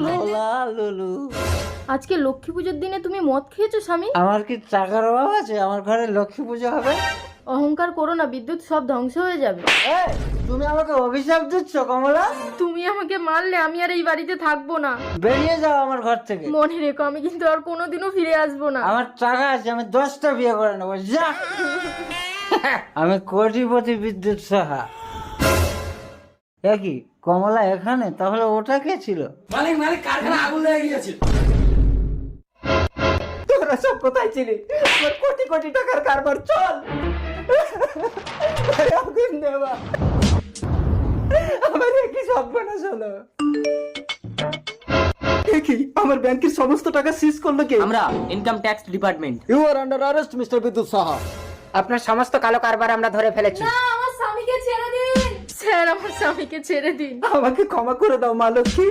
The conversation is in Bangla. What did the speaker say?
লোলা লুলু। আজকে লক্ষ্মী পুজোর দিনে তুমি মদ খেয়েছো স্বামী? আমার কি টাকার অভাব আছে আমার ঘরে লক্ষ্মী পুজো হবে? অহংকার করো না, বিদ্যুৎ সব ধ্বংস হয়ে যাবে। এই, তুমি আমাকে অভিশাপ দিচ্ছ কমলা? তুমি আমাকে মারলে আমি আর এই বাড়িতে থাকবো না। বেরিয়ে যাও আমার ঘর থেকে। মনে রেখো, আমি কিন্তু আর কোনোদিনও ফিরে আসবো না। আমার টাকা আছে, আমি 10টা বিয়ে করে নেবো, যা। আমি কোটিপতি বিদ্যুৎ সাহা। কি কমলা এখানে? তাহলে ওটা কে ছিল? মালিক মালিক কারখানা আগুন লেগে গিয়েছে। তোরা সব কোথায় ছিলি? আমার কোটি কোটি টাকার কারবার, চল। আগুন দেওয়া আমার কি সর্বনাশ হলো। কি আমার ব্যাংকের সমস্ত টাকা সিজ করলো কে? আমরা income tax department. You are under arrest mister Bidyut Saha. আপনার সমস্ত কালো কারবার আমরা ধরে ফেলেছি। না, আমার স্বামীকে ছেড়ে দিন স্যার, আমার স্বামীকে ছেড়ে দিন। আমাকে ক্ষমা করে দাও মা লক্ষ্মী।